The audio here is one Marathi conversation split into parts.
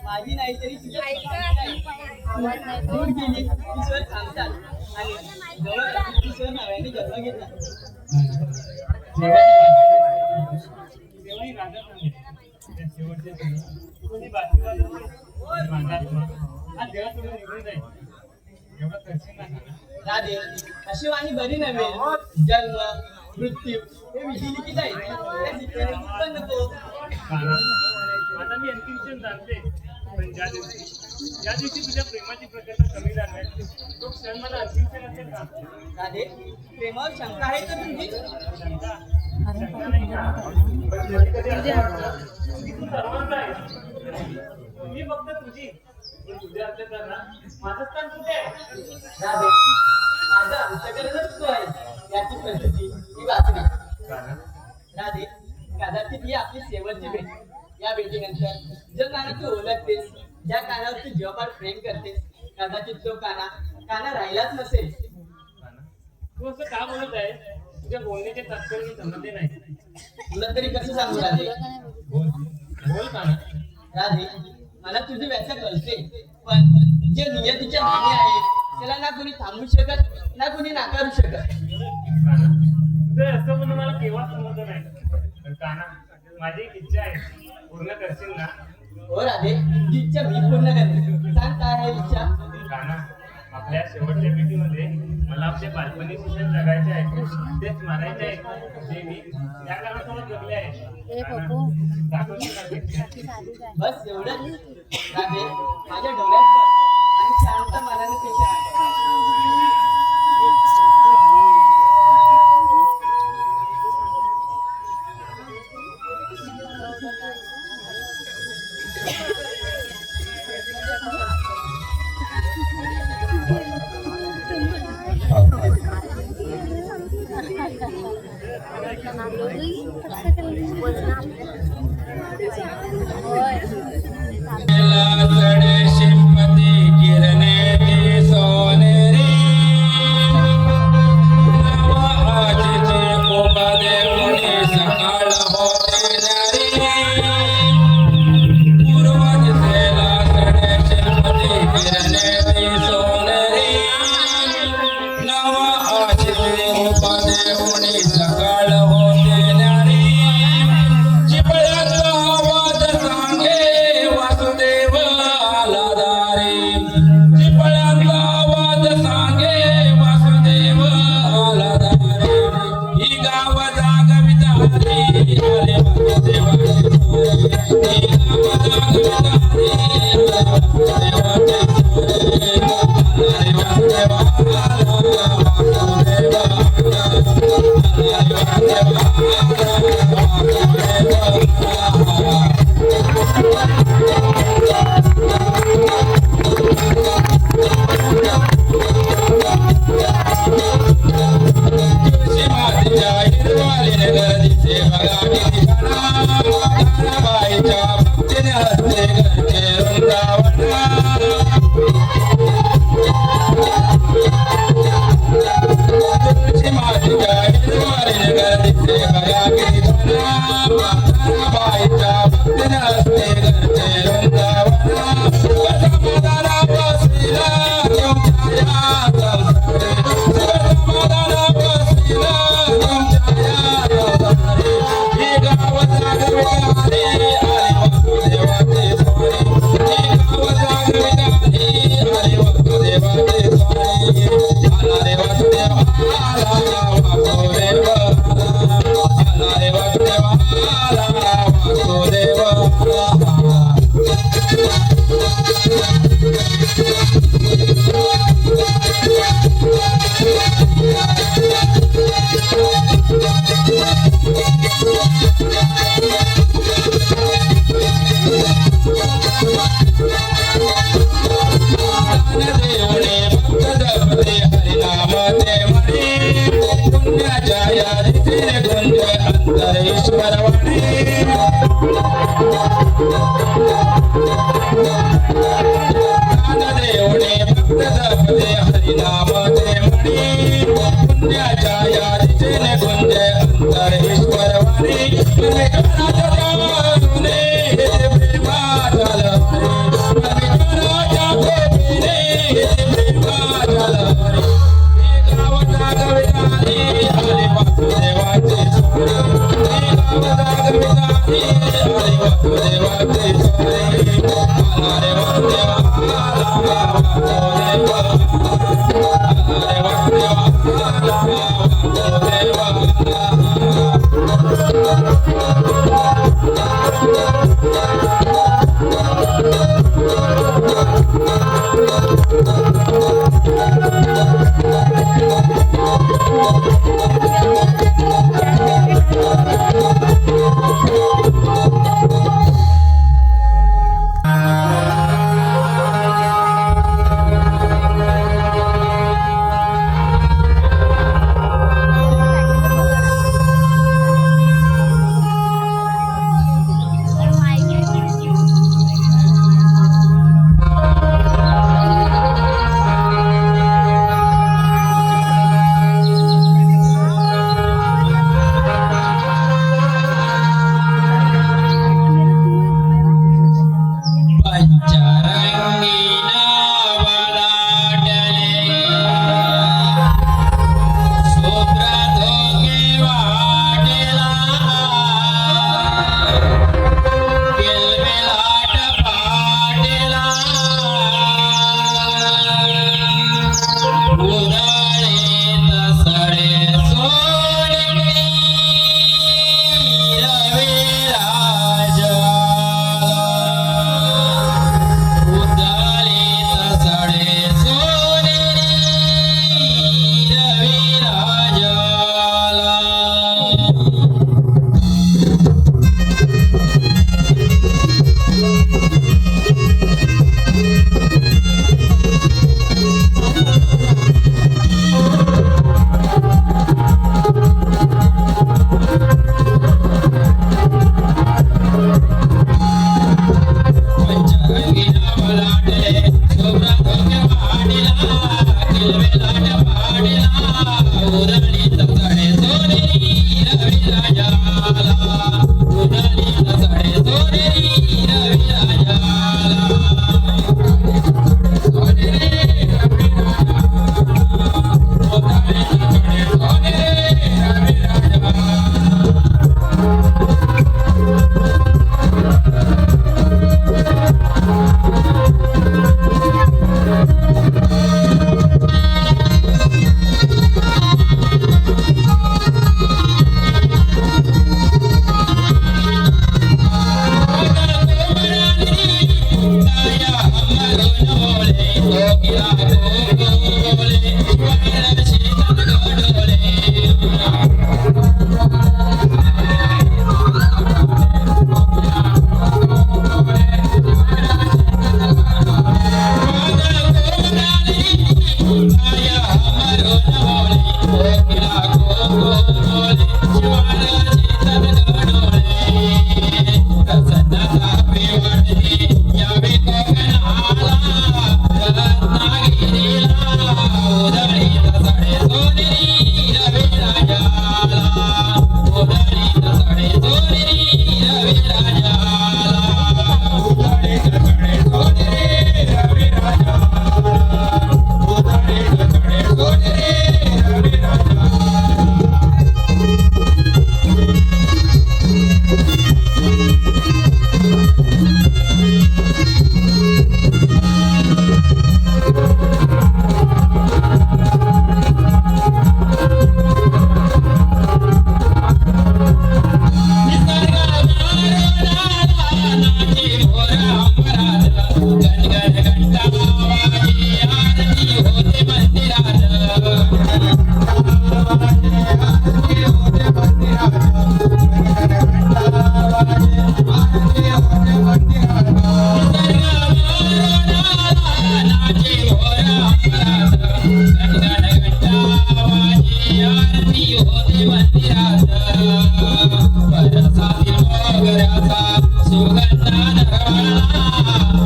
माझी नाही तरी तुझ्या दूर गेली ईश्वर सांगतात आणि जवळ ईश्वर नव्याने जन्म घेतला. राधे अशी वाणी बरी नव्हे. जन्म मृत्यू हे विधिलिखित आहे. उत्पन्न तो आता मी अंतिम क्षण जाणते, पण ज्या दिवशी तुझ्या प्रेमाची प्रकट कमी झाली तो क्षण मला अंतिम क्षण असेल का? राधे प्रेमावर शंका आहे तर तुझी शंका नाही तू सर्वांच आहे. मी फक्त तुझी तुझ्या असले तर ना माझं स्थान कुठे आहे? राधे माझा अंतकरणच तू आहे याची प्रसिद्धी ही वाचली. राधे कदाचित ही आपली शेवटची भेट. या भेटीनंतर जो काना तू ओळखतेस, ज्या कानावर तू जीवापाड प्रेम करतेस, कदाचित तो काना राहिलाच नसेल. तू असं का बोलत आहे? तुझ्या बोलण्याचे तात्पर्य मी समजले नाही. तुला तरी कसं सांगू राधे? बोल काना. राधे मला तुझी व्याख्या कळते, पण जे नियतीच्या हानी आहे त्याला ना कोणी थांबवू शकत ना कोणी नाकारू शकत. तुझं असं म्हणून मला केव्हा समजलं नाही. पण काना माझी एक इच्छा आहे, पूर्ण करशील ना? हो राधे ही इच्छा मी पूर्ण करते. सांग काय आहे इच्छा? काना आपल्या शेवटच्या भेटीमध्ये मला आपले बालपणी शिक्षण जगायचे आहे, तेच मारायचे आहे जे मी त्या कानासोबत जगले आहे. बस एवढंच राधे. माझ्या डोळ्यात बघ आणि शांत मनाने पेशा.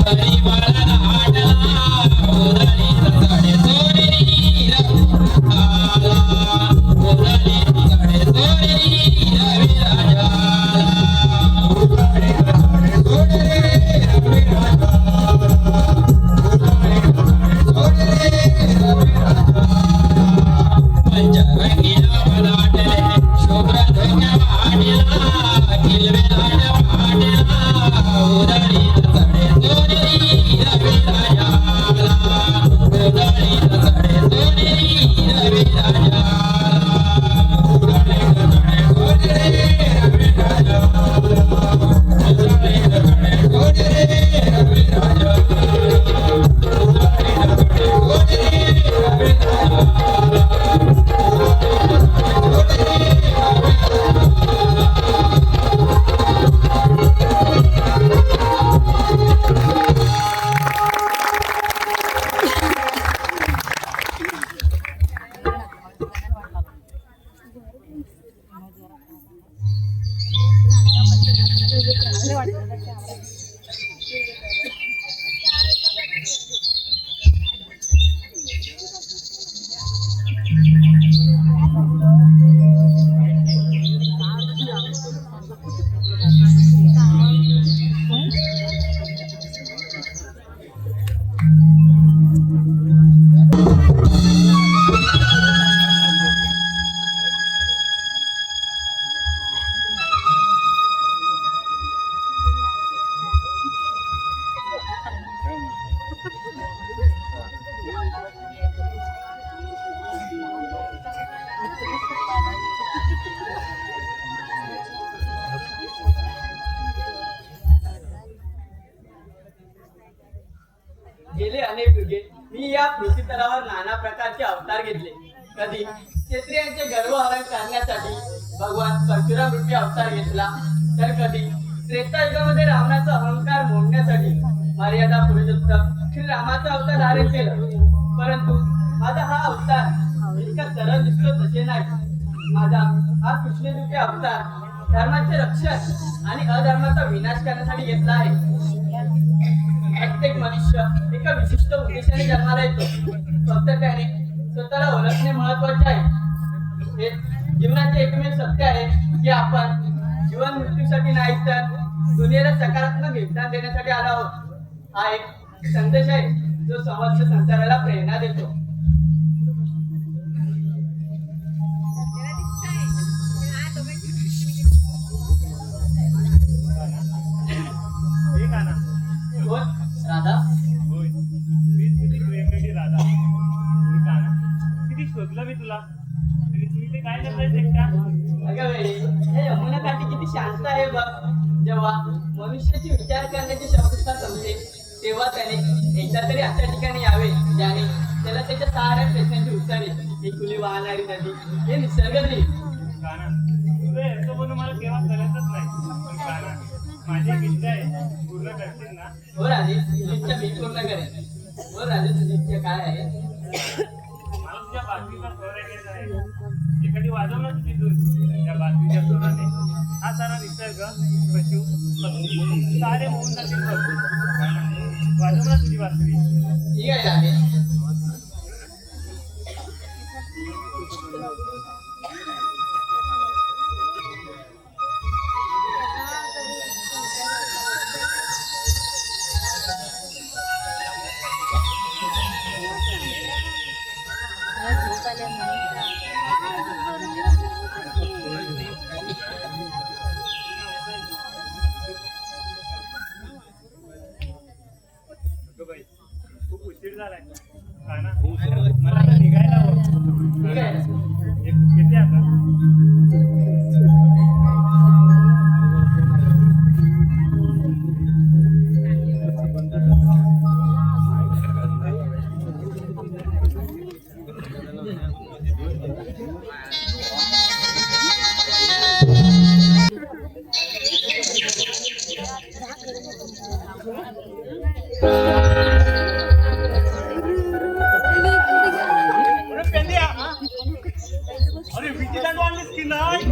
परिमळ नाटला उधळी सडे सोनेरी गेले अनेक युगे मी या पृथ्वीतलावर नाना प्रकारचे अवतार घेतले. कधी क्षत्रियांचे गर्वहरण करण्यासाठी भगवान परशुराम रूपी अवतार घेतला, तर कधी त्रेतायुगामध्ये रावणाचा अहंकार मोडण्यासाठी मर्यादा पुरुषोत्तम श्री रामाचा अवतार धारण केलं. परंतु माझा हा अवतार इतका सरळ दिसतो तसे नाही. माझा हा कृष्णरूपी अवतार धर्माचे रक्षण आणि अधर्माचा विनाश करण्यासाठी घेतला आहे. प्रत्येक मनुष्य एका विशिष्ट उद्देशाने जन्माला येतो, फक्त त्याने स्वतःला ओळखणे महत्वाचे आहे. हे जीवनाचे एकमेव सत्य आहे की आपण जीवन मृत्यूसाठी नाही तर दुनियेला सकारात्मक योगदान देण्यासाठी आलो आहोत. हा एक संदेश आहे जो समस्त संसाराला प्रेरणा देतो. कोण? राधा? होय, मीच तुझी प्रेमळी राधा. मी काना किती शोधलं मी तुला, आणि तुम्ही ते काय करतायस का? अगं वेळी हे यमुना काठी किती शांत आहे बघ. जेव्हा मनुष्याची विचार करण्याची क्षमता संपते तेव्हा त्याने एकदा तरी अशा ठिकाणी यावे ज्याने त्याला त्याच्या साऱ्या प्रश्नांची उत्तरे, ही खुली वाहणारी नदी, हे निसर्ग देईल. काना तुझं याचं म्हणून मला केव्हा कळतच नाही. पण काना माझी इच्छा आहे पूर्ण करशील ना? हो राजे, तुझी इच्छा मी पूर्ण करेन. हो राजे, तुझी इच्छा काय आहे? मला तुझ्या बातमीचा स्वर ऐकायचा आहे. एखादी वाजव ना तुझी धून त्या बातमीच्या स्वराने. हा सारा निसर्ग, पशु पक्षी सारे होऊन जातील बघ. वाजव ना तुझी बातमी. ठीक आहे राजे. बाई खूप उशीर झालाय. काना मला आता निघायला हवं. ठीक आहे. येते आता. अरे विटी दांडू आणलीस की नाही?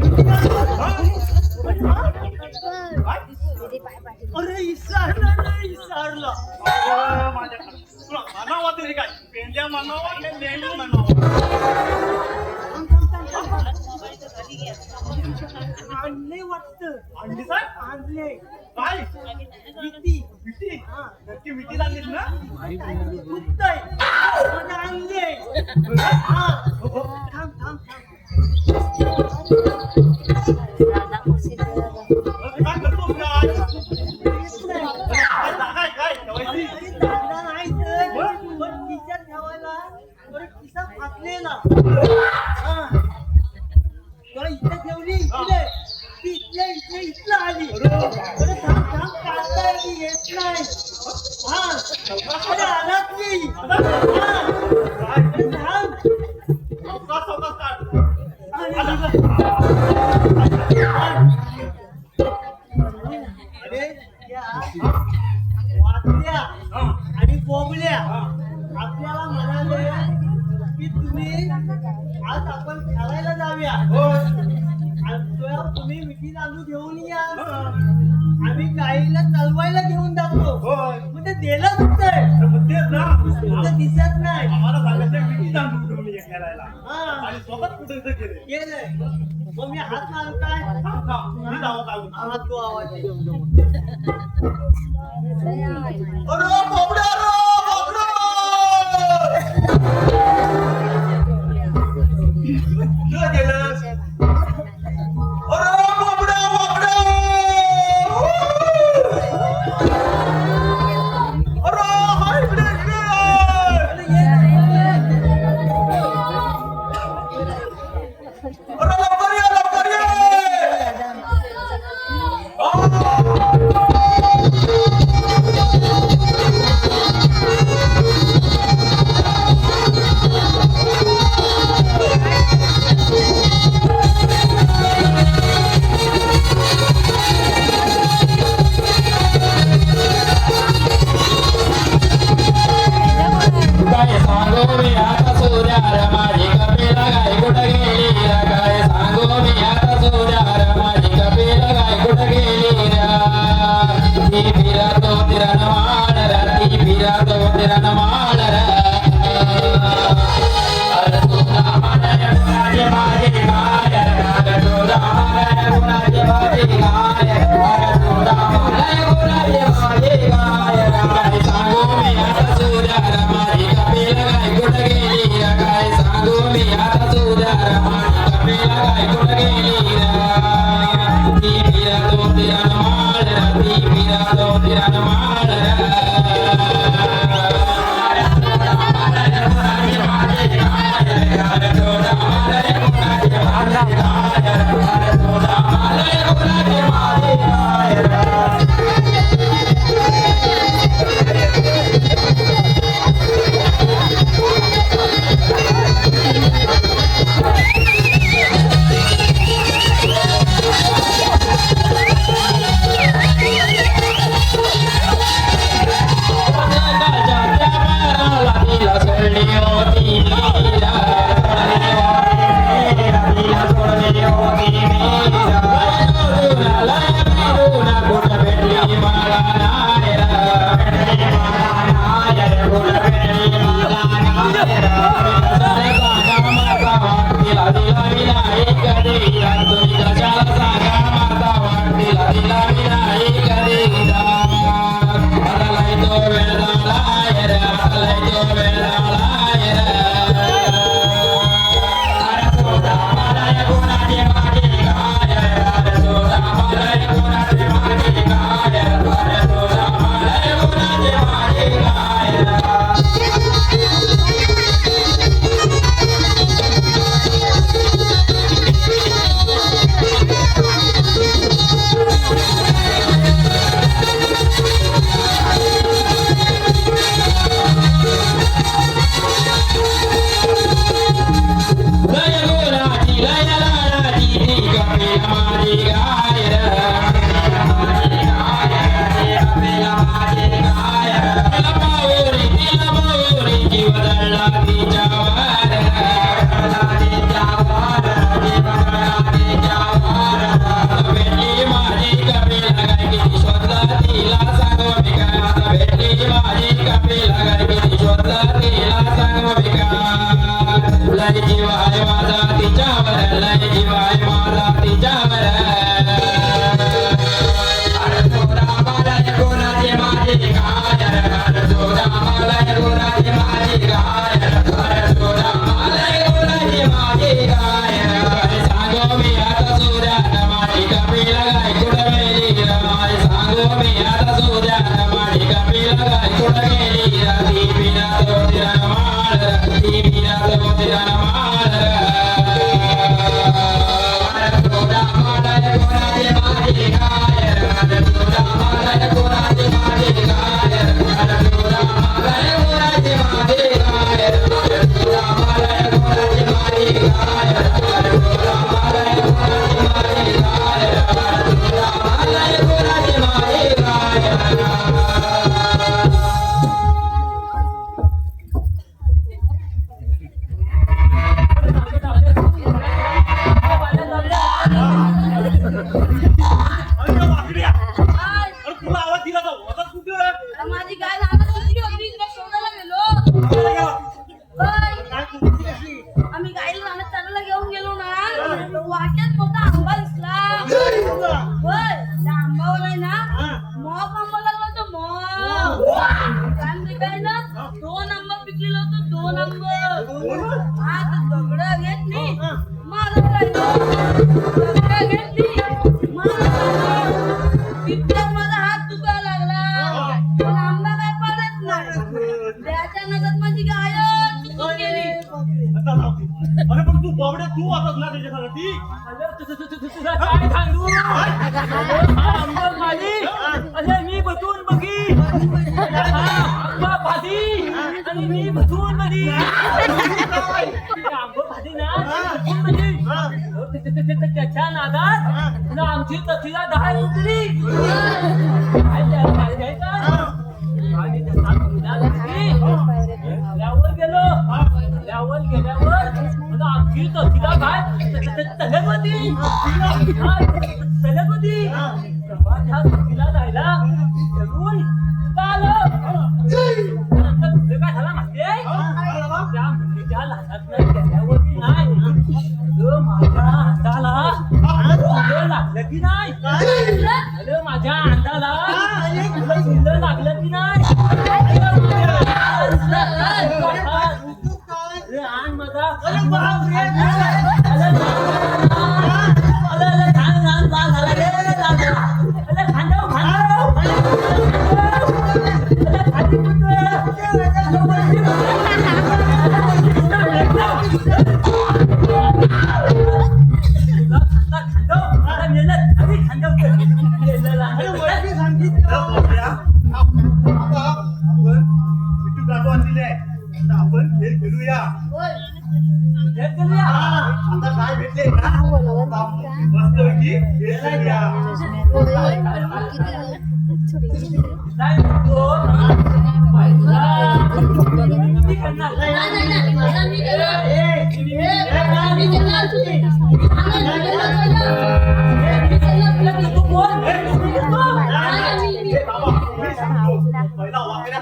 अरे इसारला नाही, इसारला. माझ्या तुला म्हणावं वाटते काय? पेंड्या म्हणावं की लेंडी म्हणावं? आणले वाटतं. आणली साहेब? आणले. काय? विटी. विटी? नक्की विटी आणलीस ना? कुत्ताय. आणले. थांब थांब थांब. काय करतो काय? नाही हा अरे आलात की अरे या वाचल्या आणि बोबल्या आपल्याला म्हणाले की तुम्ही आज आपण खेळायला जाऊया तुम्ही मिठी तांदूळ घेऊन या आम्ही गाईला चालवायला घेऊन जातो म्हणजे दिलं दिसत नाही आम्हाला सांगायचं मिठी तांदूळ घेऊन ये खेळायला आणि सोबत कुठे गेलंय मग मी हात मारू काय मी धावत आलो हात तो आवाज Thank you. गाय रानात सुटली होती तिला शोधायला गेलो. आम्ही गायला रानात चालवायला घेऊन गेलो ना, वाट्यात मोठा आंबा दिसला. होय, त्या आंबावर आहे ना मॉप आंबा लागला होता, मॉप. आणि काय ना 2 आंबा पिकलेला होता, 2 आंबा. हा तर दगड घेतली मारत राहिलो, दगड घेतली मारत राहिलो. तितक्यात माझा हात दुखायला लागला, पण आंबा काय पडत नाही. त्याच्या नजर माझी गाय चुकून गेली. अरे पण तू बावड्या तू आताच ना त्याच्यासाठी तुला काय सांगू? आंबा खाली अरे मी बसून बघी, आंबा भाजी आणि मी बसून बघी. आंबा भाजी ना त्याच्या नादात ना आमची तथीला 10 उतरली. आणि त्यावर गेलो, त्यावर गेल्यावर आमची तथीला काय तलत होती, तलत होती. त्या तथीला जायला चलून नंतर पुढे काय झाला माहितीये? त्या मुलीच्या लहानात गेल्यावरती नाही माझ्या हाताला लागलं की नाही, माझ्या अंगाला लागलं की नाही. आण माझा आपण खेळ खेळूया. आता काय भेटले मस्त खेळ खेळूया. पहिला वाकड्या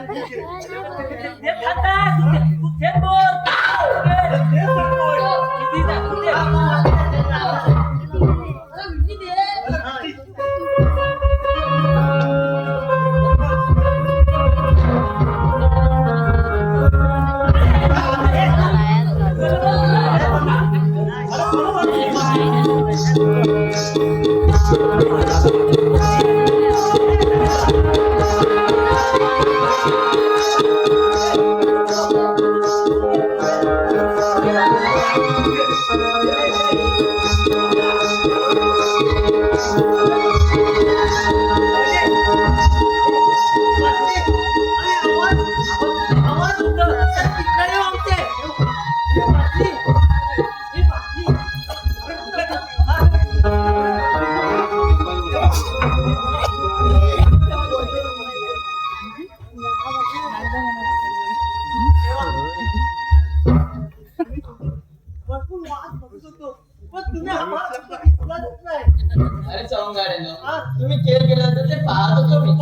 अरे चौंगाड्यानो, तुम्ही खेळ केला तर ते पाहत होतो मी.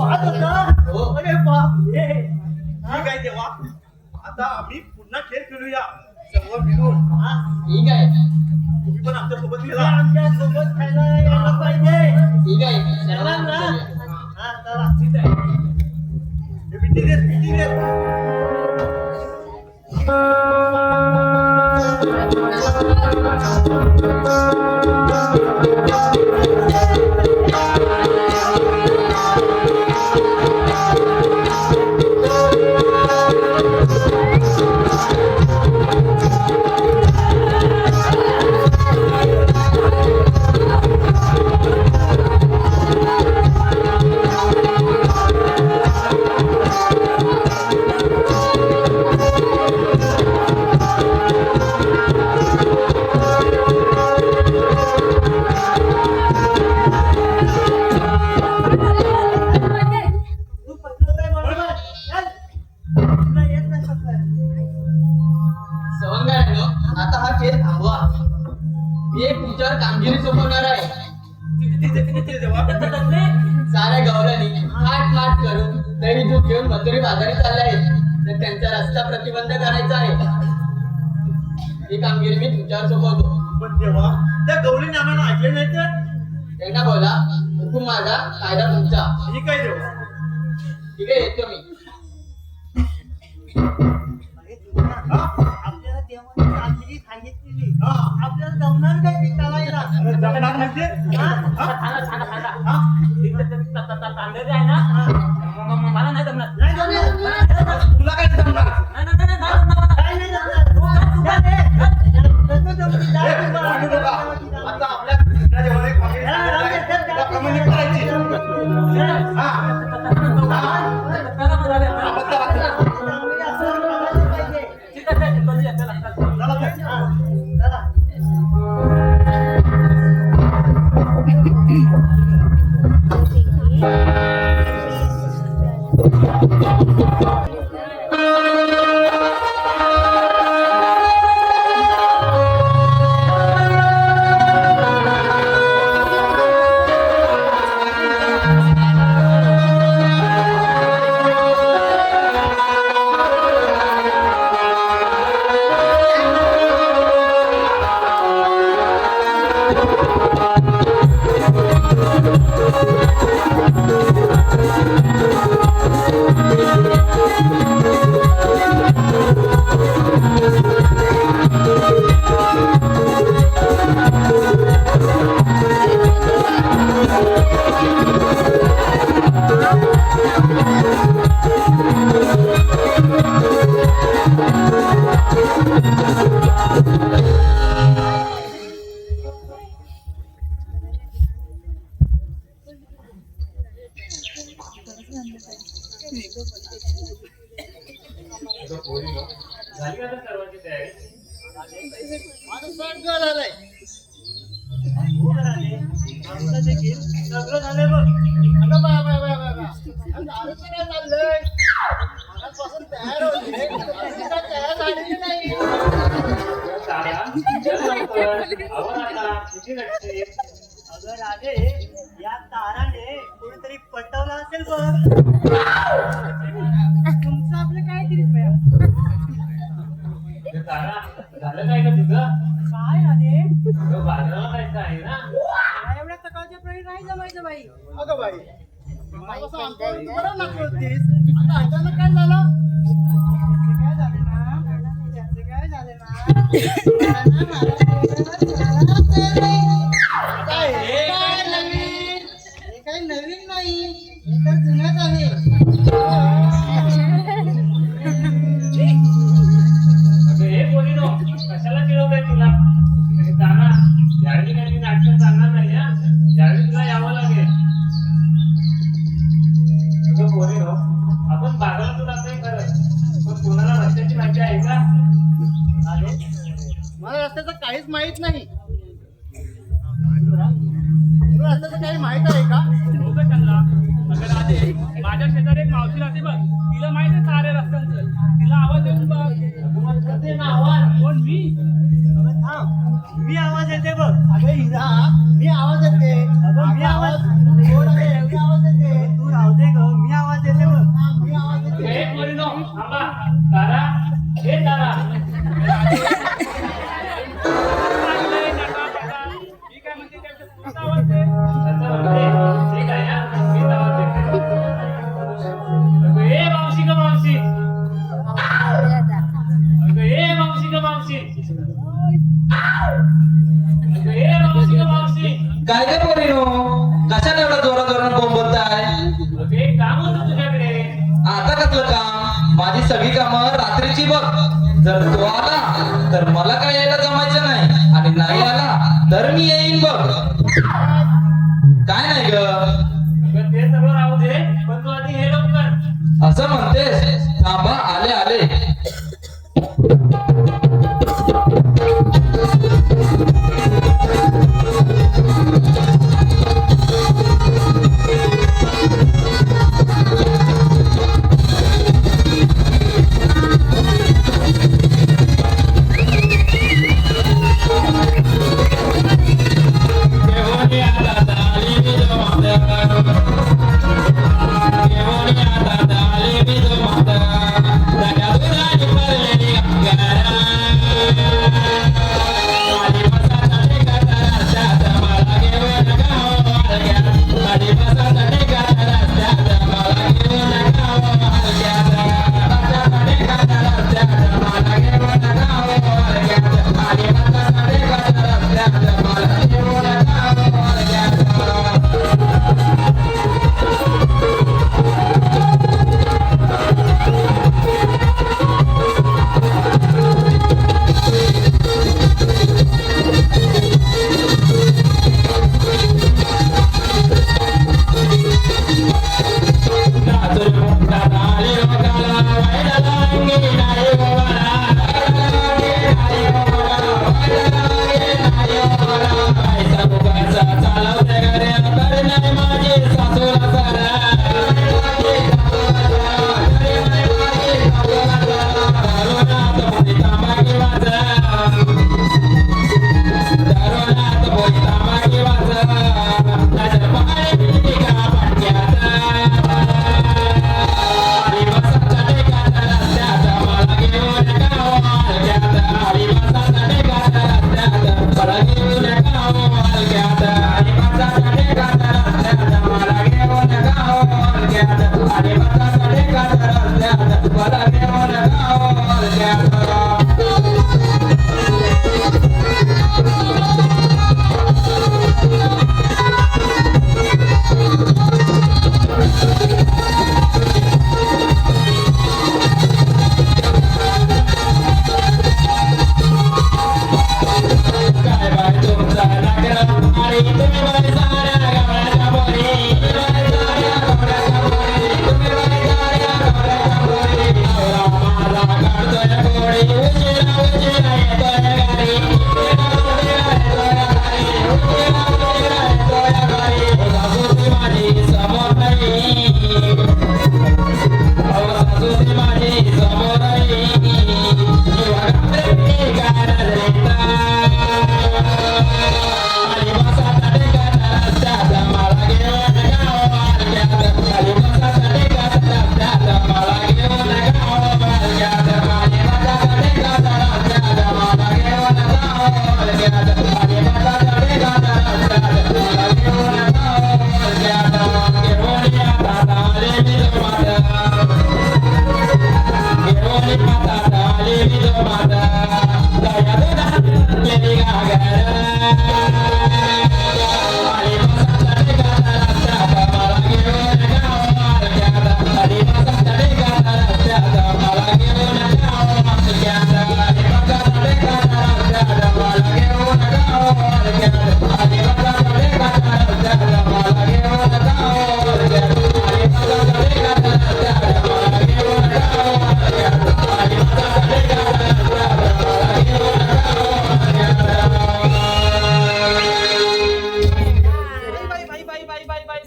हो. अरे बाप रे. ठीक आहे देवा, आता आम्ही पुन्हा खेळ खेळूया सर्व मिळून. ठीक आहे, तुम्ही पण आमच्या सोबत खेळा. आमच्या सोबत खेळायला यायला पाहिजे. ठीक आहे, सर्वांना हा चला ठीक आहे. हे बिटी रे. तुमच्यावर कामगिरी सोपवणार आहे. साऱ्या गावलानी थाट माट करून दही दूध घेऊन मथुरी माघारी चालले आहेत तर त्यांचा रस्ता प्रतिबंध करायचा आहे. ही कामगिरी मी तुमच्यावर सोपवतो. पण देवा त्या गवळीने आम्हाला ऐकले नाही तर एकदा बोला, हुकूम माझा, कायदा तुमचा. ठीक आहे देवा. ठीक आहे, येतो मी. आपल्याला देवाने कामगिरी सांगितलेली आपल्याला जमणार काय ते करायला अरे जमणार म्हणजे तांदळी आहे ना मला नाही जमणार. नाही जमणार तुला काय जमणार? काय नाही जमणार आता आपल्या कृष्णा देवाला एक कामगिरी सांगितली आहे. त्याप्रमाणे करायची. अबद्ध वाटलं. चला तर. झाली का आता सर्वांची तयारी? आमचं देखील सगळं झालंय बघ. अगं चाललंय मगाचपासून तयार होते तयार झालेली नाही. तारा, चल लवकर. आवर आता. किती लागते? अगं राधे या ताराने कोणीतरी पटवलं असेल बघ. तुमचं आपलं काय तरी तारा, झालं काय का तुझं? काय राधे अगं, बाजाराला जायचं आहे ना. मला एवढ्या सकाळच्या प्रणी नाही जमायचं बाई. अगं बाई बरं नको होतीस आता अचानक काय झालं? काय झाले ना त्याचे काय झाले ना काय काय नवीन हे काही नवीन नाही हे तर जुन्याच आहे. अगं, हे पोरीनो, कशाला चिडवताय तुला? आणि तारा, यावेळी काही नाटक चालणार नाही हा. यावेळी तुला यावं लागेल. अगं पोरीनो, आपण बाजारात जात नाही खरं, पण कोणाला रस्त्याची माहिती आहे का? मला रस्त्याचं काहीच माहित नाही. तुला रस्त्याचं काही माहित आहे का? हो का त्यांना? अगं राधे, माझ्या शेजारी एक मावशी राहते बघ, तिला माहिती आहे साऱ्या रस्त्यांचं. तिला आवाज देऊन बघ. ते ना आवाज कोण? मी. अगं थांब, मी आवाज येते बघ. अगं हिरा, मी आवाज येते. अगं मी आवाज मी आवाज येते. तू राहू दे ग, मी आवाज येते बघ. मी आवाज येते. हे पोरीनो, थांबा. तारा, हे तारा. मी काय म्हणते त्याच्या पुढचा आवाज दे. अच्छा, म्हणते. ठीक आहे हा. मी आवाज देते. अगं, हे मावशी ग मावशी. अगं, हे मावशी ग मावशी. अगं, हे मावशी ग मावशी. काय काय पोरीनो, कशाला एवढा जोरात जोरात बोलताय? अगं, एक काम होतं तुझ्याकडे. आता कसलं काम? माझी सगळी कामं रात्रीची बघ. जर तो आला तर मला काय यायला जमायचं नाही, आणि नाही आला तर मी येईन बघ. काय नाही ग? अगं, ते सगळं राहू दे, पण तू आधी हे लवकर. असं म्हणतेस? थांबा, आले आले. Give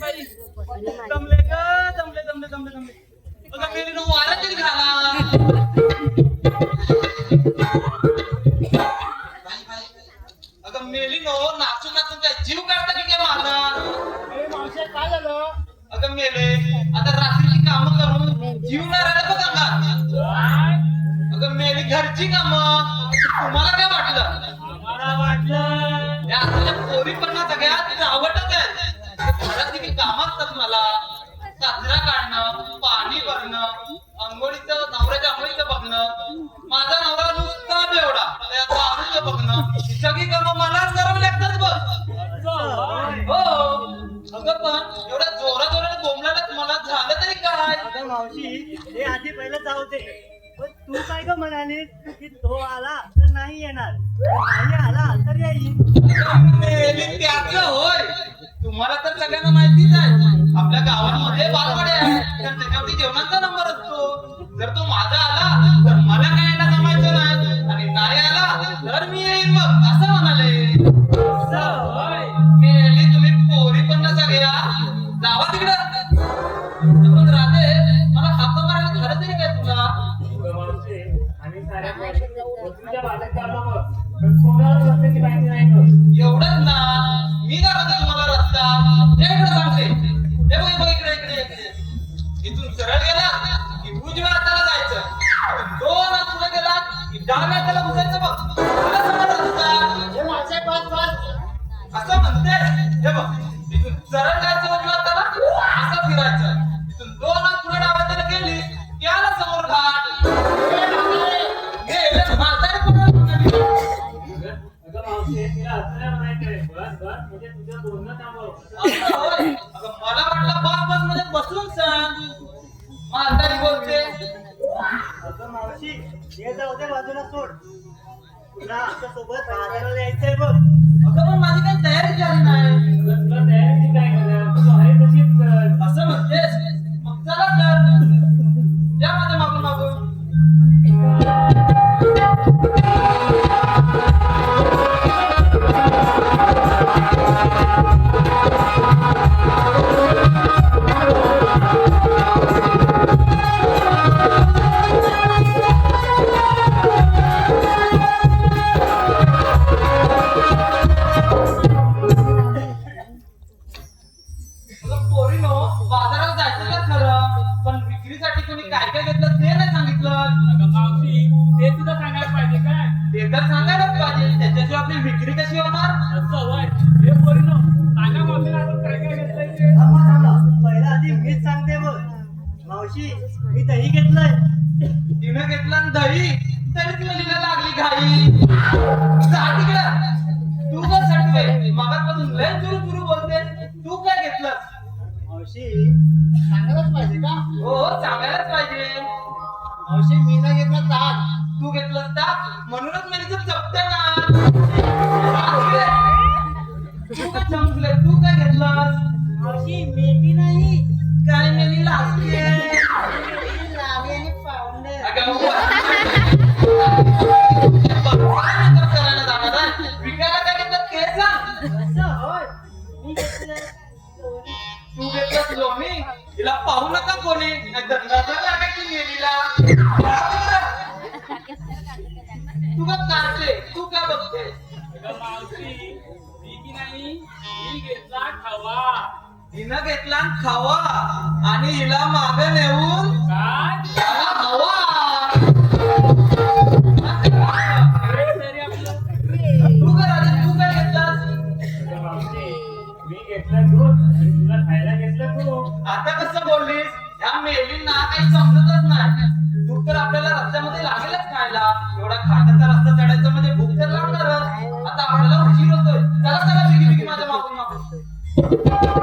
दमले ग दमले दमले दमले दमले अगं मेली नो वारा तरी घाला अगं मेली नो नाचून नाचून काय जीव काढता की काय माझा मावशी काय झालं अगं मेले आता रात्रीची कामं करून जीव नाही राहिला बघ अंगात अगं मेली घरची कामं तुम्हाला काय वाटलं मला वाटलं या असल्या पोरी पण ना सगळ्यात आवडत आहेत घरात किती कामं असतात मला कचरा काढणं पाणी भरणं अंघोळीचं नवऱ्याच्या अंघोळीचं बघणं माझा नवरा नुसता बेवडा त्याचं आरोग्य बघणं ही सगळी कामं मलाच करावी लागतात बघ हो अगं पण एवढ्या जोरा जोराने बोंबलायला मला झालं तरी काय अगं मावशी हे आधी पहिलं जाऊ दे पण तू काय ग म्हणाली की तो आला तर नाही येणार नाही आला तर येईल मेली त्याचं होय तुम्हाला तर सगळ्यांना माहितीच आहे आपल्या गावांमध्ये बालवाडी आहे तर त्याच्यावरती जेवणाचा नंबर असतो जर तो माझा आला तर मला काय यायला जमायचं नाही आणि नाही आला तर मी येईन मग असं म्हणाले मेली तुम्ही पोरी पण ना सगळ्या जावा तिकडं पण राहते मला हात मारायला खरं तरी काय तुला मावशी आणि साऱ्या तुझ्या बाजूला चाललो मग पण कोणाला रस्त्याची माहिती नाही गं. एवढंच ना मी दाखवते तुम्हाला रस्ता हे इकडे सांगते हे बघ इकडे इकडे इकडे इथून सरळ गेला की उजव्या हाताला जायचं दोन हात पुढे गेला की डाव्या हाताला घुसायचं बघ तुला समजलं रस्ता हे माझे बस बस असं म्हणते हे बघ इथून सरळ जायचं उजव्या हाताला असं फिरायचं इथून दोन हात पुढे डाव्या हाताला गेली की आला समोर घाट हे म्हातारे पण अगं मावशी तिला असं नाही म्हणायचंय बस बस म्हणजे तुझं बोलणं थांबव असं होय. अगं मला वाटलं बस बस मध्ये बसून सांग म्हातारी बोलते अगं मावशी हे जाऊ दे बाजूला सोड तुला आमच्या सोबत बाजाराला यायचंय बघ अगं पण माझी काही तयारी झाली नाही तुला तुला तयारीची काय करणार तू आहे तशीच कर असं म्हणतेस मग चला तर या माझ्या मागून मागून अगं पोरीनो बाजारात जायचं का खरं पण विक्रीसाठी कोणी काय काय घेतलं ते नाही सांगितलं अगं मावशी ते सुद्धा सांगायला पाहिजे काय ते तर सांगायलाच पाहिजे त्याच्याशिवाय आपली विक्री कशी होणार असं होय हे पोरीनो सांगा मावशीला आपण काय काय घेतलंय ते थांबा थांबा पहिला आधी मीच सांगते बघ मावशी मी दही घेतलंय तिनं घेतला न दही तरी तुला लिहिला लागली घाई जा तिकडं तू का सटवे मागापासून लय चुरू चुरू बोलते तू काय घेतलंस मावशी सांगायलाच पाहिजे का हो सांगायलाच पाहिजे मावशी मी ना घेतला ताक तू घेतलंस ताक म्हणूनच मी तिथं चपते ना तू काय चमकले तू काय घेतलंस मावशी मेथी नाही काय मेली लागते लाली आणि पावडर अगं काय करायला जाणार आहे? विकायला काय घेतलं ते सांग असं होय मी घेतलं तू घेतलंस लोणी तिला पाहू नका कोणी नाहीतर नजर लागायची मेलीला तू का काढते तू काय बघते अगं मावशी मी की नाही मी घेतला खवा हिनं घेतला न खावा आणि हिला मागे नेऊन काय त्याला हवा काय तरी आपलं तू काय राजे तू काय घेतलास अगं मावशी मी घेतलं दूध आणि तुला खायला घेतलं तू आता कसं बोललीस या मेलींना काही समजतच नाही दूध तर आपल्याला रस्त्यामध्ये लागेलच खायला एवढा खाण्याचा रस्ता चढायचा म्हणजे भूक तर लागणारच. आता आपल्याला उशीर होतोय. चला चला बिगी बिगी माझ्या मागून मागून.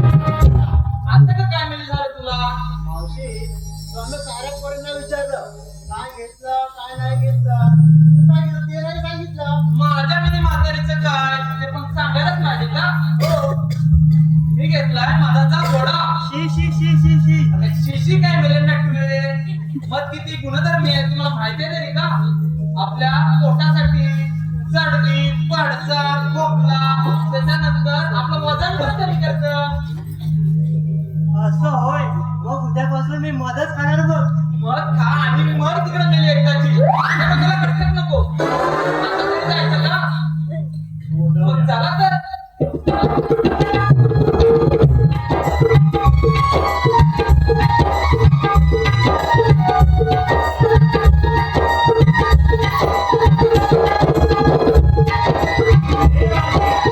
आता का काय मिळेल झालं तुला? मावशी आम्ही साऱ्या पोरींना विचारलं काय घेतलं काय नाही घेतलं तू काय घेतलं ते नाही सांगितलं. माझ्या म्हणजे म्हातारीचं काय ते पण सांगायलाच पाहिजे का? हो. मी घेतलाय माझा घोडा. शी शी शी शी शी अरे शिशी काय मिळेल ना तुले? मग किती गुणधर्मी आहे तुम्हाला माहिती आहे तरी का? आपल्या पोटासाठी चरबी, पडसा, खोकला, त्याच्यानंतर आपलं वजन पण कमी करतं. असं होय मग उद्यापासून मी मदत खाणार बघ. मग खा आणि मग तिकडे गेली एकदाची. आता मला कटकट नको. आता तरी जायचं का? मग चला तर. ए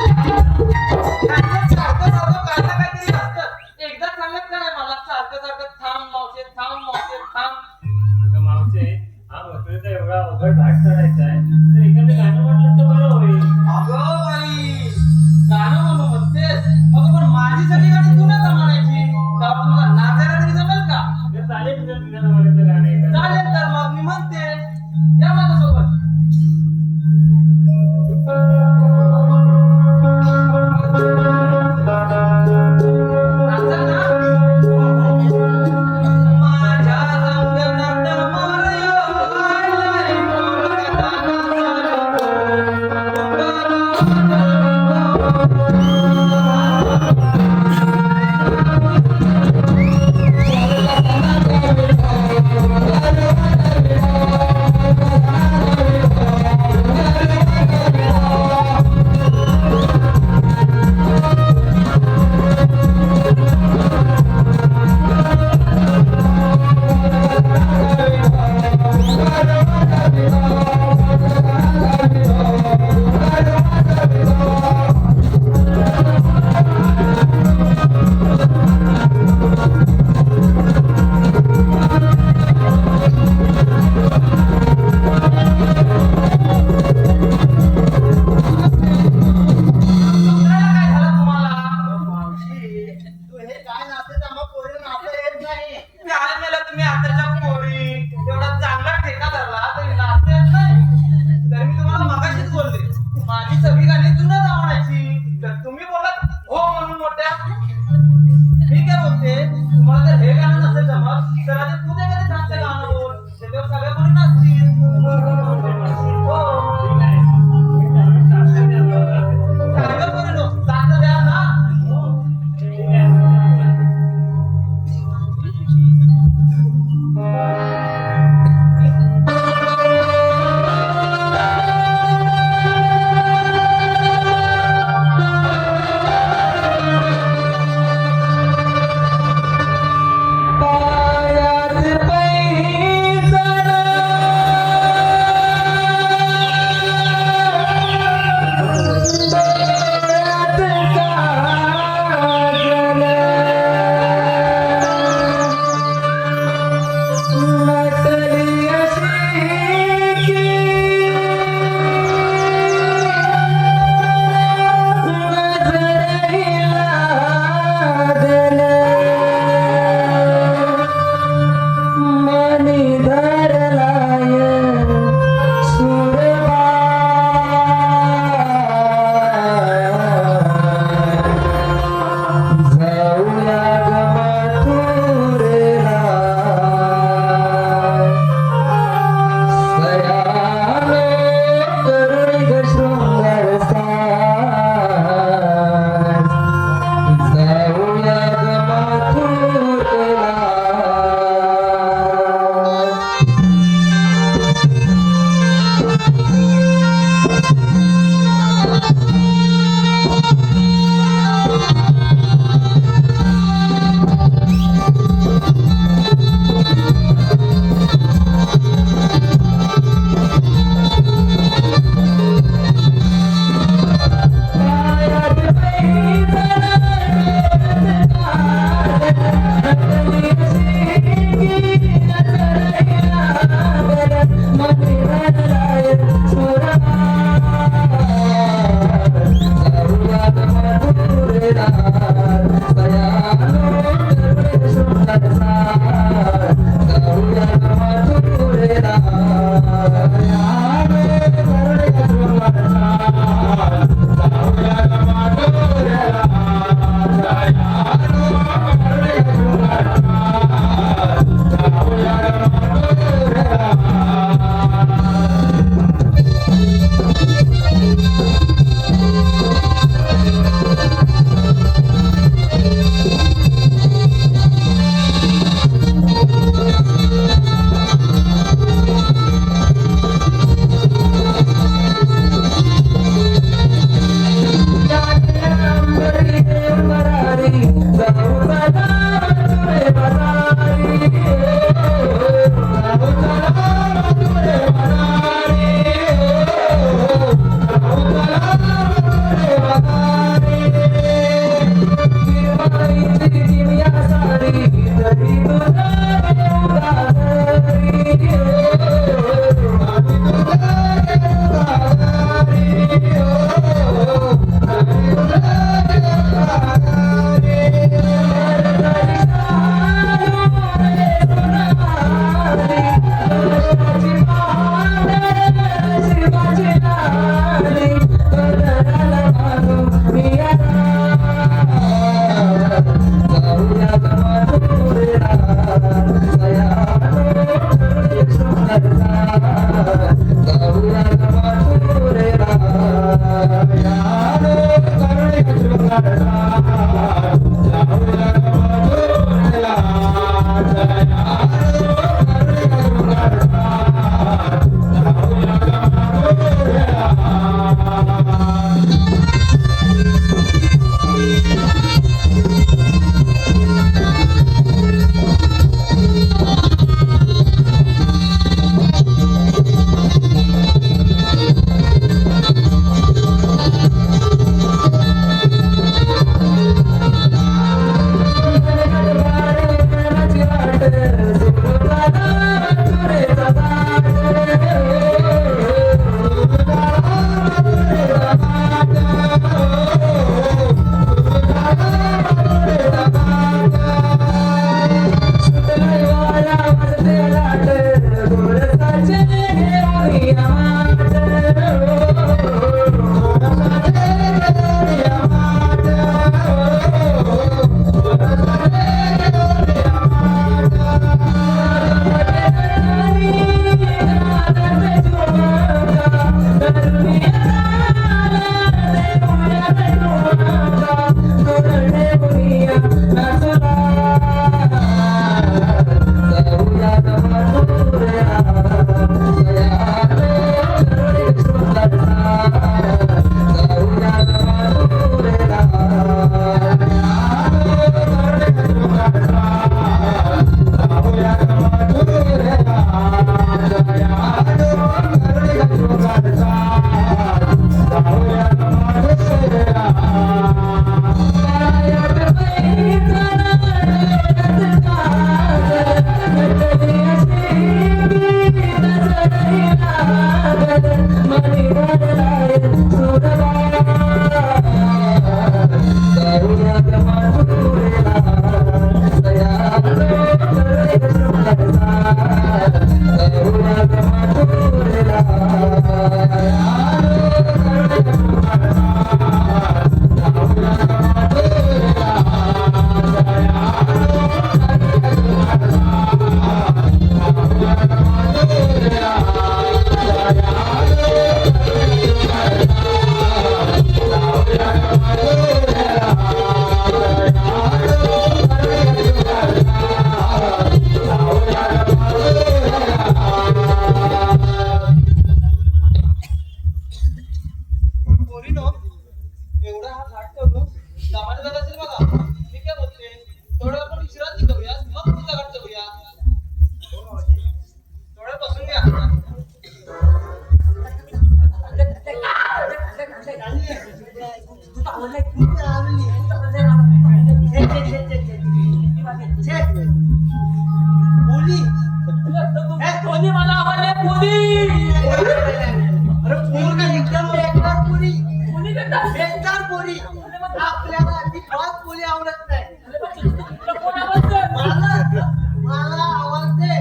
आपल्याला अजिबात मुली आवडत नाही तुला कोण आवडतं? मला आवडते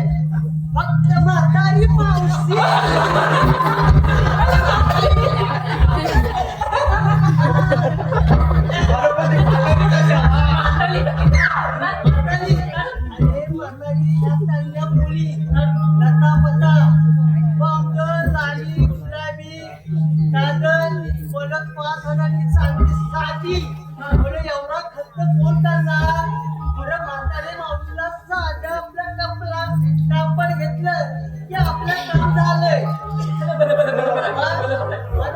फक्त म्हातारी मावशी एवढा खर्च कोण करणार पुढे म्हातारे मावशीला साधं आपलं कपला कापड घेतलं की आपलं काम झालंय म्हणून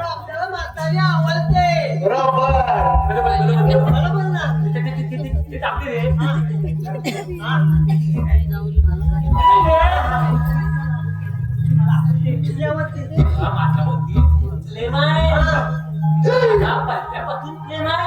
आपल्याला म्हातारी आवडते बरोबर ना ते टाकली रे. लेमाय ना पहिल्यापासून लेमाय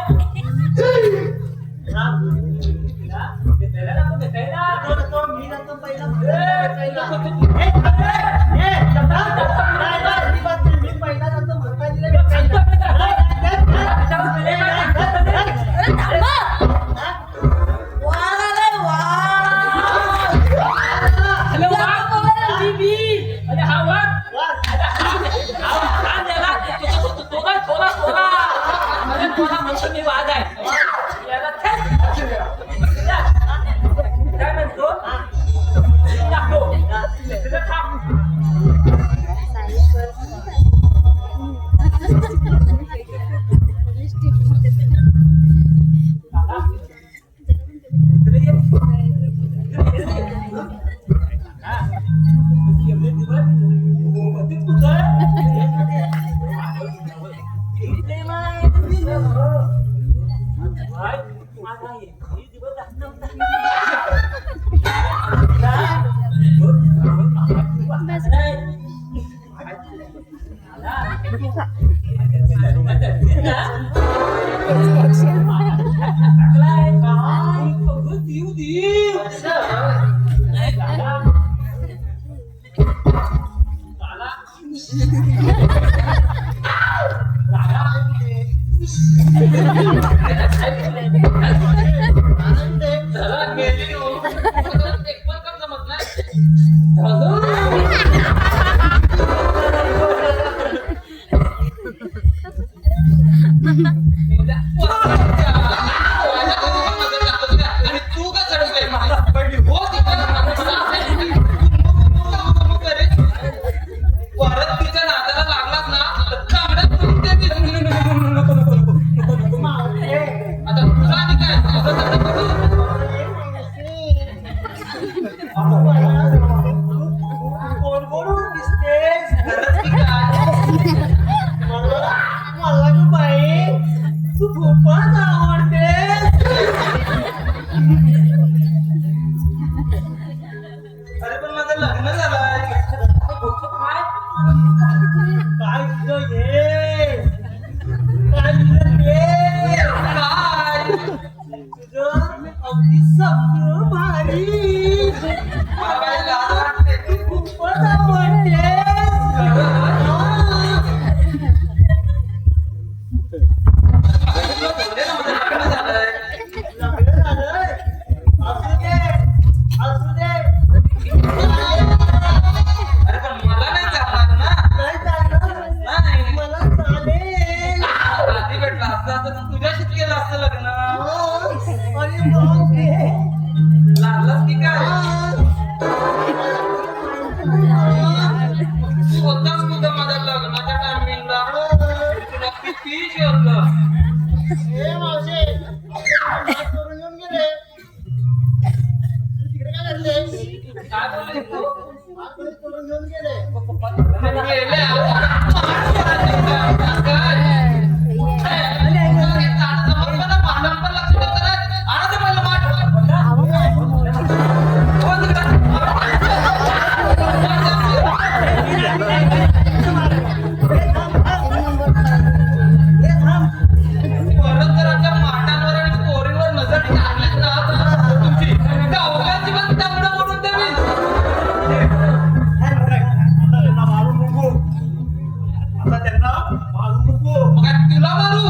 तुला मारू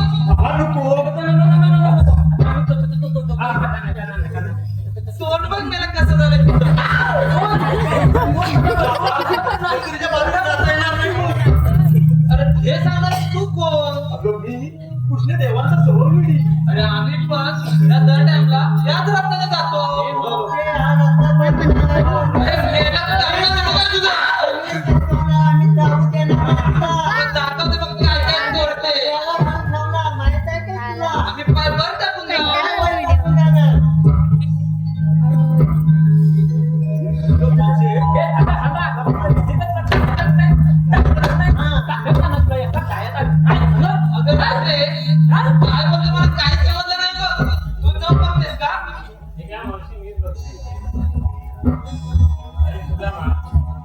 मला कसं झालं तिथं? तुझ्या बाजूला जाता येणार नाही मग. अरे हे सांगणार तू कोण? अगं मी कृष्ण देवाचा सवंगडी. अरे आम्ही पण या दर टाइमला याच रस्त्याने जातो. अरे मेला तर दाखवतो का तुझा? अरे दाखवते बघ काय काय करते. आम्ही पाय वर टाकून जाऊ. अगं काय रे? काय बोलतो मला काहीच समजलं नाही बघ. तू जाऊन बघतेस का? ठीक आहे मावशी मीच बघते. अरे तुझा मा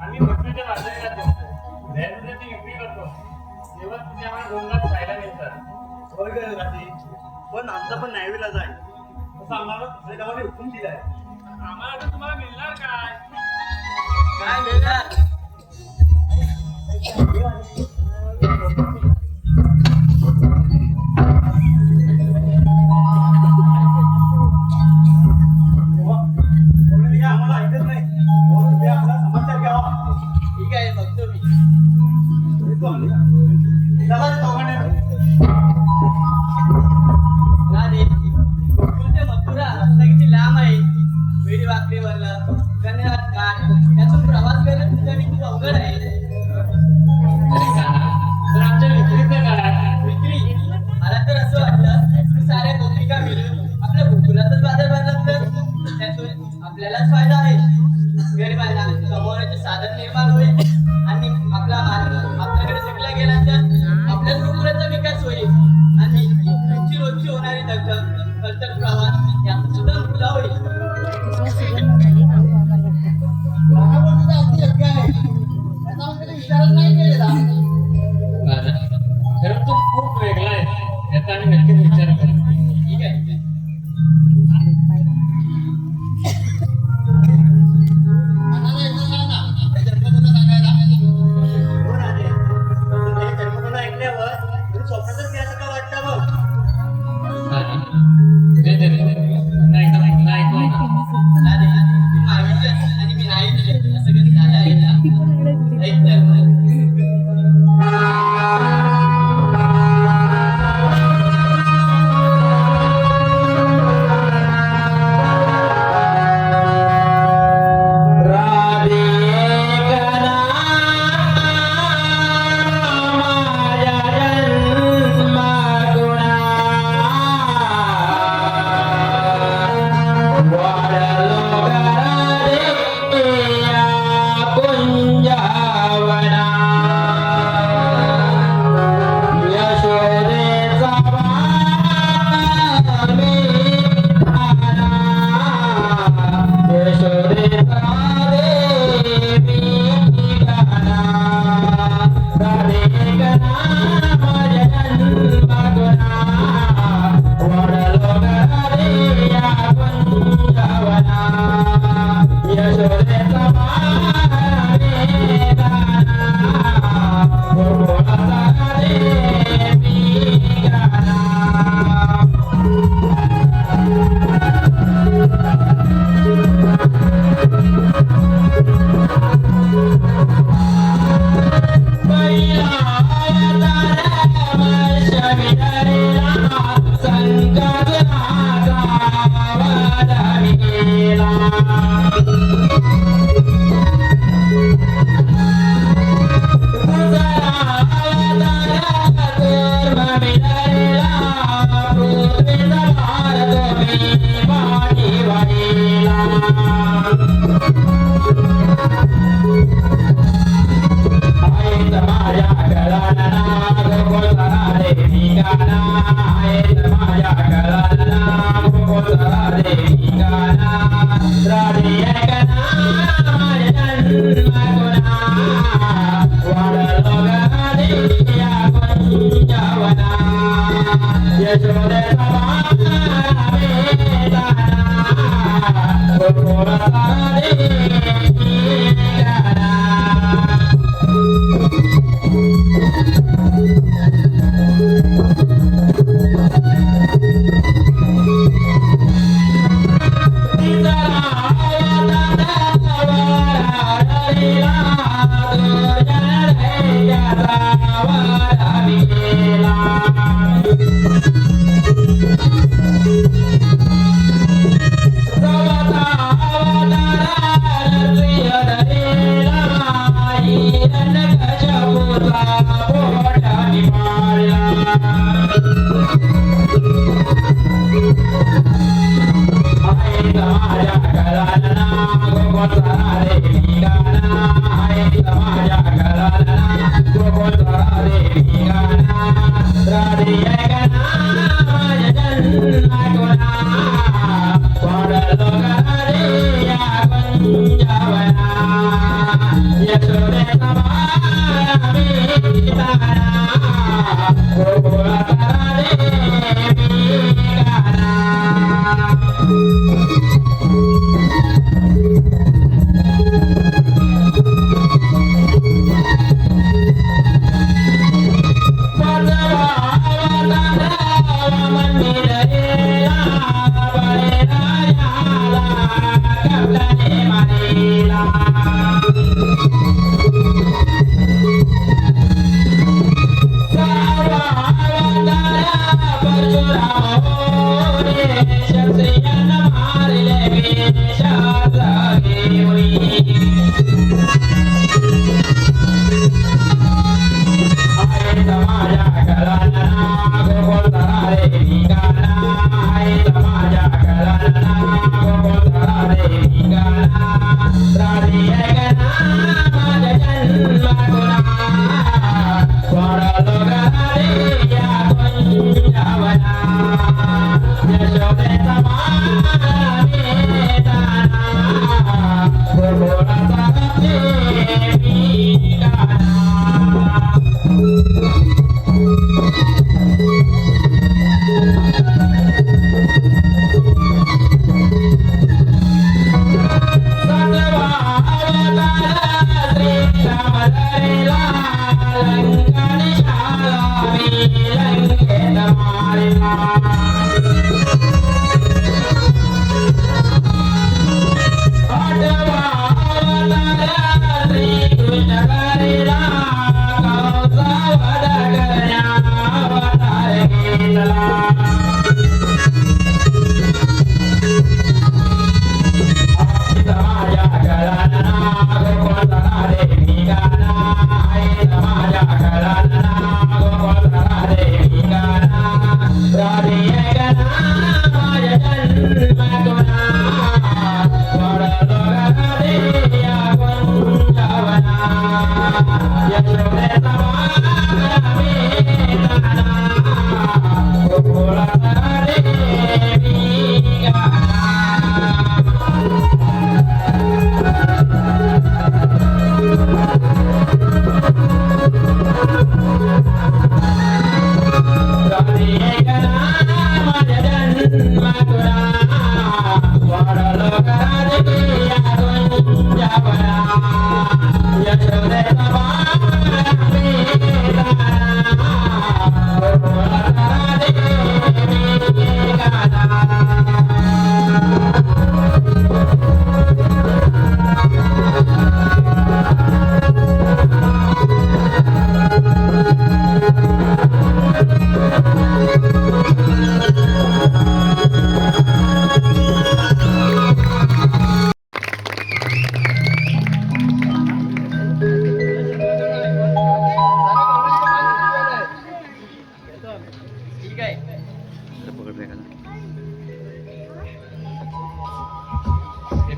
आम्ही मटणीच्या बाजारात जातो. भेळपुऱ्याची विक्री करतो. तेव्हा तुझ्या आम्हाला डोंगरात खायला मिळतात. होय गं रात्री. पण आमचा पण न्यायविलाज आहे. तसं आम्हाला दुसऱ्या गावाने हुकूम दिलाय. आम्हाला आता तुम्हाला मिळणार काय? काय मिळणार? तेव्हा कोणी काय आम्हाला ऐकत नाही. तेव्हा तुम्ही आपला समाचार घ्यावा. ठीक आहे बघतो मी. येतो आम्ही. चला रे दोघांनी. राधे गोकुळ ते मथुरा रस्ता किती लांब आहे. वेडी वाकडेवरनं गणरात घाट यातून प्रवास करणं तुझ्यासाठी खूप अवघड आहे. अरे काना, तर आमच्या विक्रीचं काय? विक्री मला तर असं वाटलं की साऱ्या गोपिका मिळून आपल्या गोकुळातच बाजार भरला तर त्यातून आपल्यालाच फायदा आहे. गरिबांना कमवण्याचे साधन निर्माण होईल आणि आपला माल आपल्याकडे विकला गेला तर आपल्याच गोकुळाचा विकास होईल आणि तुमची रोजची होणारी दगदग खर्च प्रवास यात सुद्धा खुला होईल. काका बोलतो ते अगदी योग्य आहे. त्याचा आम्ही कधी विचारच नाही केलेला. काना, खरं तू खूप वेगळा आहे. याचा आम्ही नक्कीच विचार करू. ठीक आहे. काकाला एकदा सांग ना. त्या जन्मदिनं सांगायला. हो राधे. पण ते जन्मदिनं ऐकल्यावर तुला स्वप्नातच गेल्यासारखं वाटतं बघ. दे दे दे. नाही का नाही ऐकू राधे तू मागितलं आणि मी नाही दिले असं कधी झालं आहे का? ऐक तर.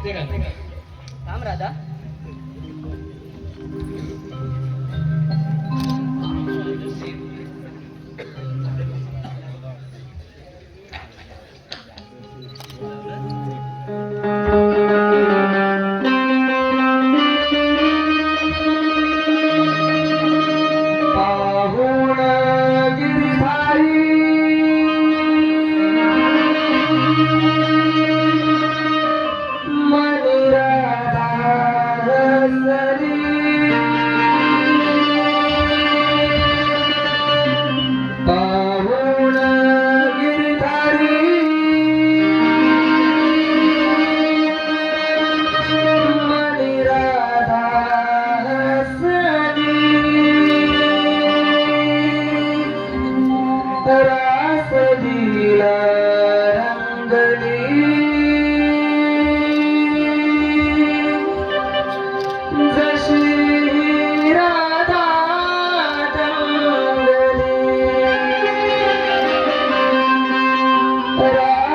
ठीक आहे. थांब राधा.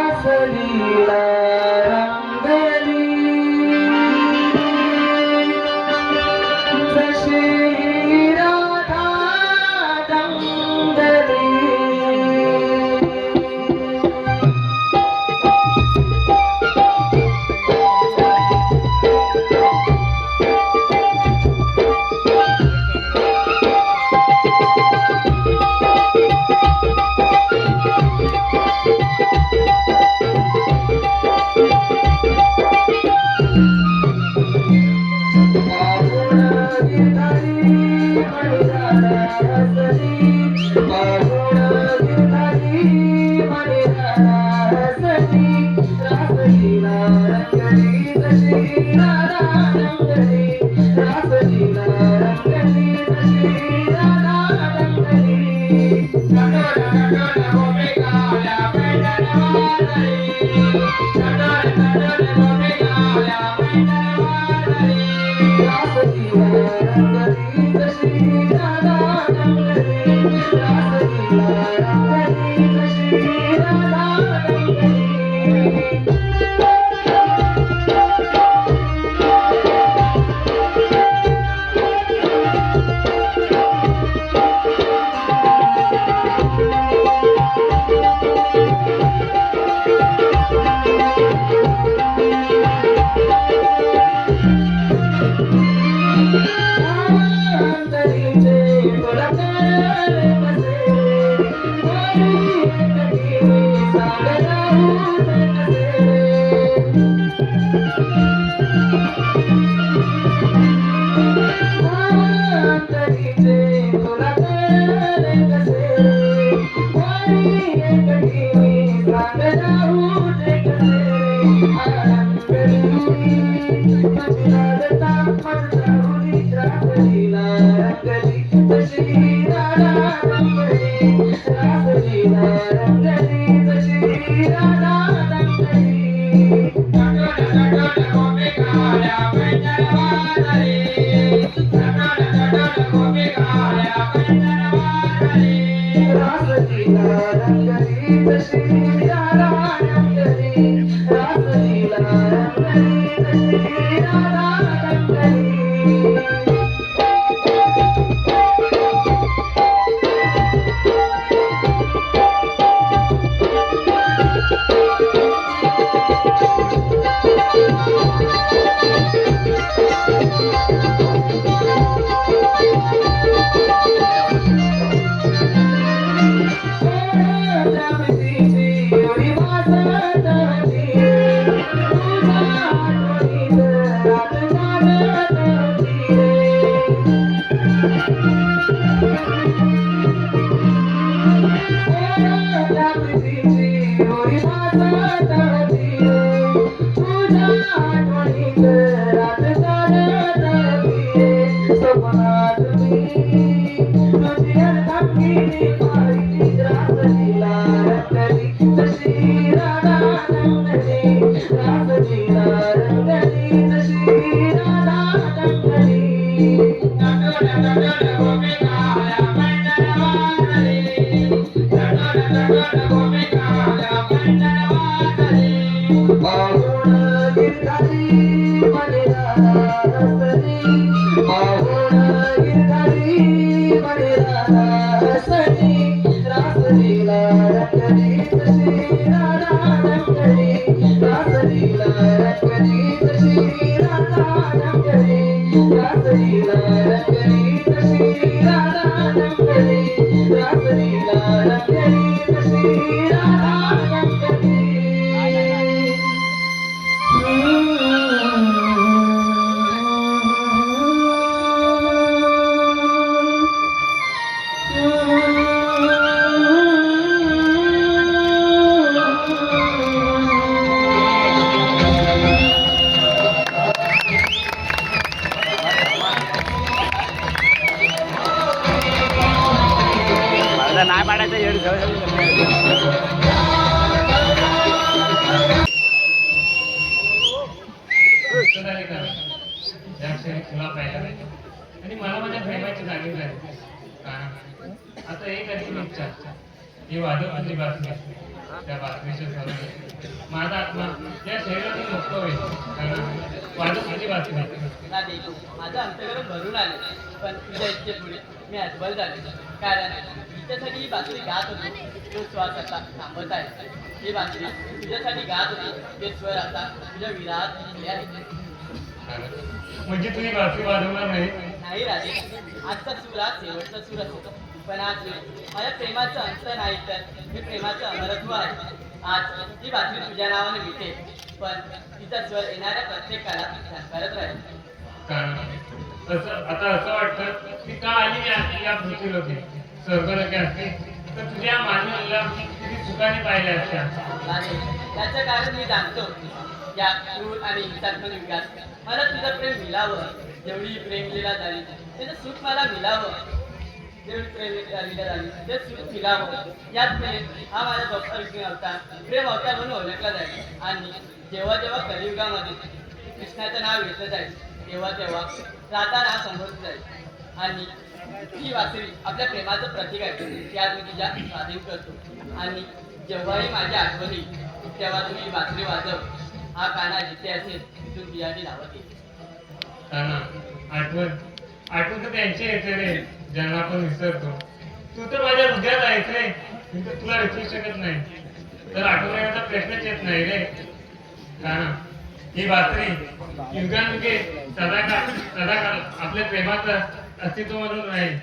रासलीला रासलीला रंगली तशी राधा रंगली रासलीला रंगली तशी राधा रंगली नटोर नटोर गोपी काल्या पैठण वादळी नटोर नटोर गोपी काल्या पैठण वादळी रासलीला रंगली तशी राधा रंगली रासलीला रंगली तशी राधा रंगली नाही पाडायचं तुला पाहिलं नाही आणि मला माझ्या प्रेमाची जाणीव झाली. आता एक अशी इच्छा ही वादळ तुझी बातमी त्या बातमीच्या सरोवर माझा आत्मा या शरीरातून मुक्त होईल. कारण वादळ तुझी बातमी नादी माझं अंतर्गत भरून आले, पण तुझ्या इच्छेपुढे मी हतबल झाले. कारण तुझ्यासाठी ही बातमी गात होती, तो श्वास आता थांबत आहे. ही बातमी तुझ्यासाठी गात होती, ते स्वर आता तुझ्या विरात गेले आहेत. म्हणजे तुम्ही बातमी वाजवणार नाही? नाही राजे, आजचा सूर हा शेवटचा सूर असतो, पण आज माझ्या प्रेमाचं अंत नाही तर मी प्रेमाचं अमरत्व आहे. आज ही बातमी तुझ्या नावाने मिळते, पण तिचा स्वर येणाऱ्या प्रत्येक काळात झंकारत राहील. कारण आता असं वाटतं की का आली या पृथ्वीवरती स्वर्गलोकी असते तर तुझ्या मानवीला किती सुखाने पाहिल्या असत्या. राजे, त्याचं कारण मी जाणतो. या क्रूर आणि हिंसात्मक युगात मला तुझं प्रेम मिळावं. जेवढी प्रेम लीला झाली त्याचं सुख मला मिळावं. जेवढी प्रेम लीला झाली ते सुख मिळावं. यात प्रेम हा माझा भक्त विष्णू अवतार प्रेम अवतार म्हणून ओळखला जाईल. आणि जेव्हा जेव्हा कलियुगामध्ये कृष्णाचं नाव घेतलं जाईल तेव्हा तेव्हा राधा नाव संबोधलं जाईल. आणि ही वासरी आपल्या प्रेमाचं प्रतीक आहे. त्यात मी तिच्या स्वाधीन करतो. आणि जेव्हाही माझ्या आठवणी तेव्हा तुम्ही वासरी वाजव. हा काना जिथे असेल तिथून बियाणी लावत येईल. आठवण आठवण तर त्यांची येते रे, ज्यांना आपण विसरतो. तू तर माझ्या हृदयात आहेस रे, मी तर तुला विसरू शकत नाही. तर आठवण येण्याचा प्रश्नच येत नाही रे. काना ही बातरी युगानुगे सदाकाळ आपल्या प्रेमाचं अस्तित्व म्हणून राहील.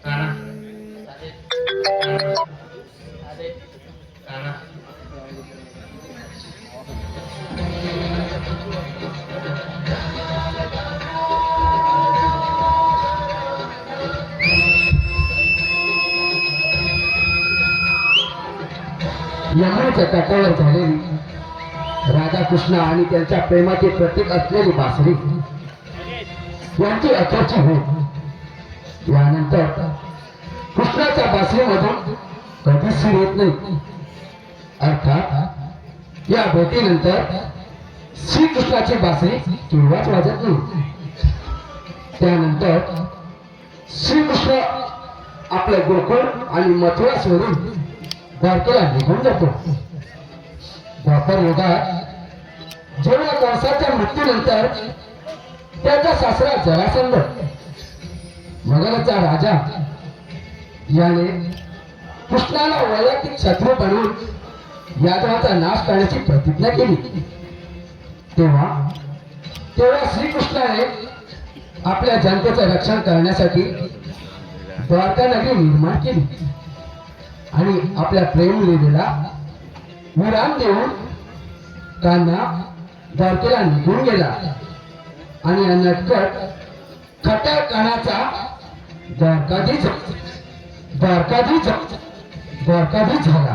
काना चालेल. चालेल. काना यमुनेच्या तटावर झालेली राधाकृष्ण आणि त्यांच्या प्रेमाचे प्रतीक असलेली बासरी यांची अखेरची भेट. यानंतर कृष्णाच्या बासरीमधून कधीच सूर येत नाही. अर्थात या भेटीनंतर श्रीकृष्णाची बासरी केव्हाच वाजत नाही. त्यानंतर श्रीकृष्ण आपले गोकुळ आणि मथुरा सोडून द्वारकेला निघून जातो. द्वापर युगात जेव्हा कंसाच्या मृत्यूनंतर त्याचा सासरा जरासंध मगधचा राजा याने कृष्णाला वैयक्तिक शत्रू बनवून यादवाचा नाश करण्याची प्रतिज्ञा केली. तेव्हा श्रीकृष्णाने आपल्या जनतेचं रक्षण करण्यासाठी द्वारका नगरी निर्माण केली आणि आपल्या प्रेम लीलेला विराम देऊन कान्हा द्वारकेला निघून गेला. आणि नटखट खट्या कानाचा द्वारकाधीश झाला.